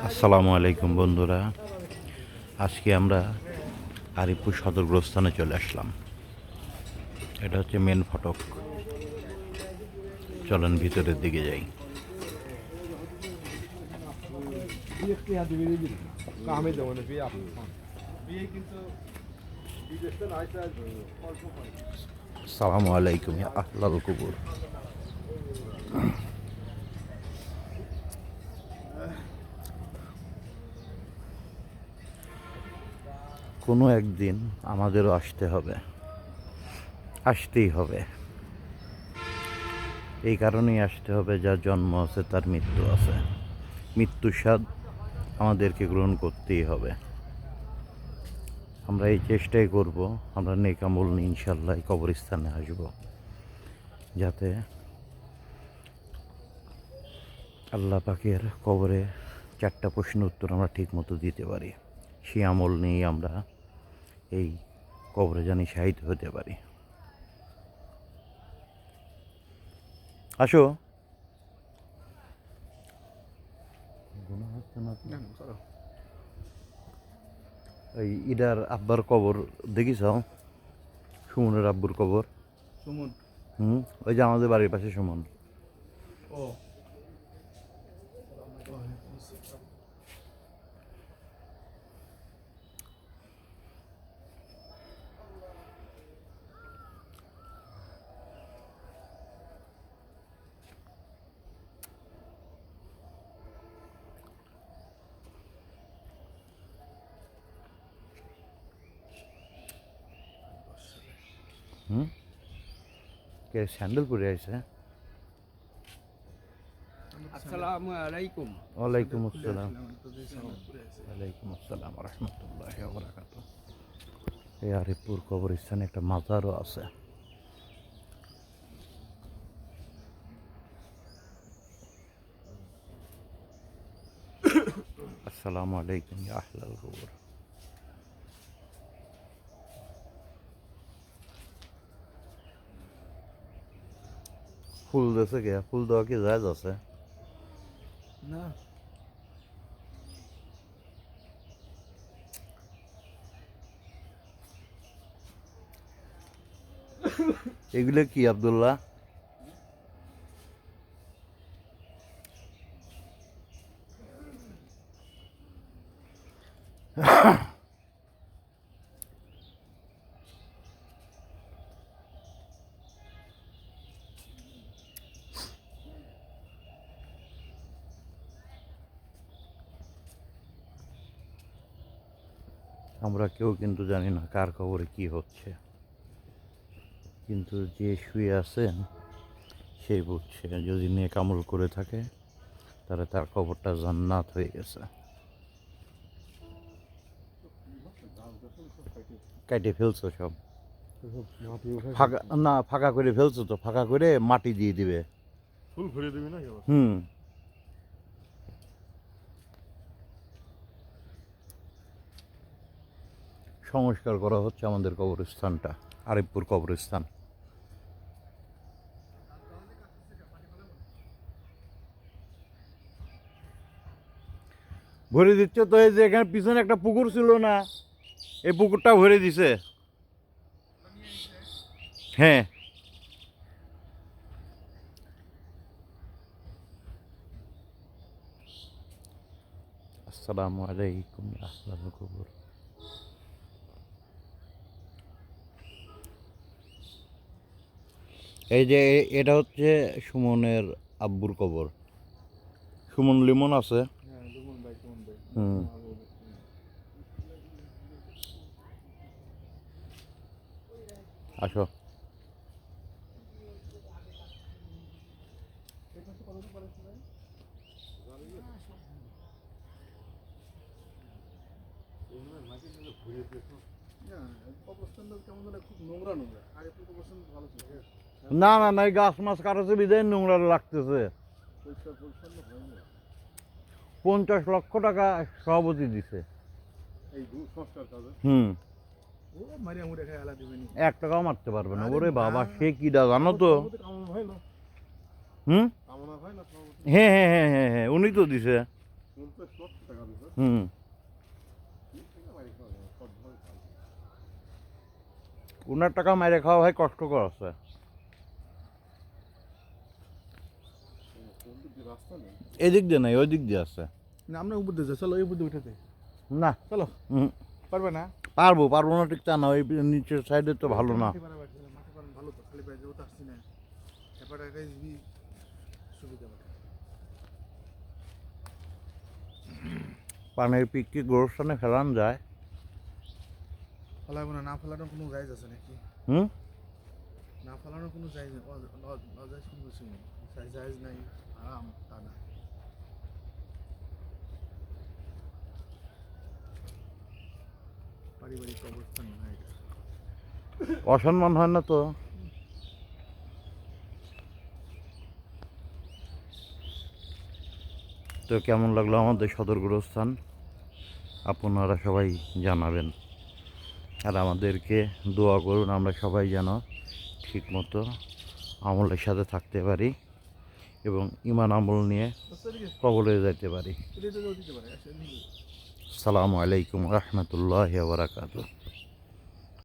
আসসালামু আলাইকুম বন্ধুরা, আজকে আমরা আরিফপুর সদর গোরস্থানে চলে আসলাম। এটা হচ্ছে মেন ফটক। চলেন ভিতরের দিকে যাই। আসসালামু আলাইকুম ইয়া আহলাল কুবুর। কোনো একদিন আমাদেরও আসতে হবে, আসতেই হবে। এই কারণেই আসতে হবে, যার জন্ম আছে তার মৃত্যু আছে। মৃত্যুর স্বাদ আমাদেরকে গ্রহণ করতেই হবে। আমরা এই চেষ্টাই করব, আমরা নেক আমল নিয়ে ইনশাল্লাহ এই কবরস্থানে আসব, যাতে আল্লাহ পাকের কবরে 4টা প্রশ্নের উত্তর আমরা ঠিক মতো দিতে পারি। সেই আমল নিয়েই আমরা এই কবরে জানি শাহিদ হতে পারি। আসো। এই ইডার আব্বার কবর দেখিস? সুমনের আব্বুর কবর। সুমন? ওই যে আমাদের বাড়ির পাশে সুমন। ও কে স্যান্ডেল পরে আছে? আসসালামু আলাইকুম। ওয়ালাইকুম আসসালাম। ওয়ালাইকুম আসসালাম রহমতুল্লাহি ওয়া বারাকাতুহু। এই আরিফপুর কবরস্থানে একটা মাজারও আছে। আসসালামু আলাইকুম ইয়া আহলাল কুবুর। ফুল দিয়েছে কে? ফুল দেওয়া কি জায়েজ আছে? না, এগুলো কি আব্দুল্লাহ? আমরা কেউ কিন্তু জানি না কার কবরে কি হচ্ছে, কিন্তু যে শুয়ে আছেন সেই বুঝছে। যদি নেক আমল করে থাকে তাহলে তার কবরটা জান্নাত হয়ে গেছে। কেটে ফেলছো সব? ফাঁকা না, ফাঁকা করে ফেলছো তো, ফাঁকা করে মাটি দিয়ে দিবে। ফুল ভরে দিবি না? সংস্কার করা হচ্ছে আমাদের কবরস্থানটা, আরিফপুর কবরস্থান। ভরে দিচ্ছে তো। এই যে এখানে পিছনে একটা পুকুর ছিল না, এই পুকুরটা ভরে দিছে। হ্যাঁ, আসসালামু আলাইকুম আহলাল কুবুর। এই যে এটা হচ্ছে সুমনের আব্বুর কবর। সুমন লিমন আছে। হ্যাঁ, সুমন ভাই, সুমন ভাই। হুম। আসো। না না না, এই গাছ মাছ কাটাছে বিদায় নোংরা লাগতেছে। 50 লক্ষ টাকা সভাপতি দিছে। হুম। 1 টাকাও মারতে পারবে না। ওরে বাবা, সে কিডা জানো তো? হুম। হ্যাঁ হ্যাঁ হ্যাঁ হ্যাঁ হ্যাঁ, উনি তো দিছে। হুম ওনার টাকা মাইরে খাওয়া ভাই কষ্টকর আছে। এদিক দিয়ে নাই, ওই দিক দিয়ে আছে। না আমরা উপর দিয়ে যাই, চলো এই উপর দিয়ে উঠাতে না চলো। হুম পারবে না? পারবো পারবো না ঠিক তা না, ওই নিচের সাইডে তো ভালো না। মাটি পারেন ভালো তো, খালি পায়ে যেহেতু আসছি না এবারে সুবিধা হবে। পানের পিক কি গোরস্থানে ফেলান যায়? ফেলাবো না, না ফেলানোর কোনো জায়জ আছে নাকি? হুম না ফেলানোর কোনো জায়জ নেই, অজায়জ কোনো কিছু নেই। জায়জ নাই হারাম তা না। পারিবারিক অবস্থান না এটা। অসম্মান হয় না তো? তো কেমন লাগলো আমাদের সদর গোরস্থান আপনারা সবাই জানাবেন, আর আমাদেরকে দোয়া করুন আমরা সবাই যেন ঠিক মতো আমলের সাথে থাকতে পারি এবং ইমান আমল নিয়ে কবরে যেতে পারি। দিতে পারে। আসসালামু আলাইকুম রহমতুল্লাহ বারাকাতুহু।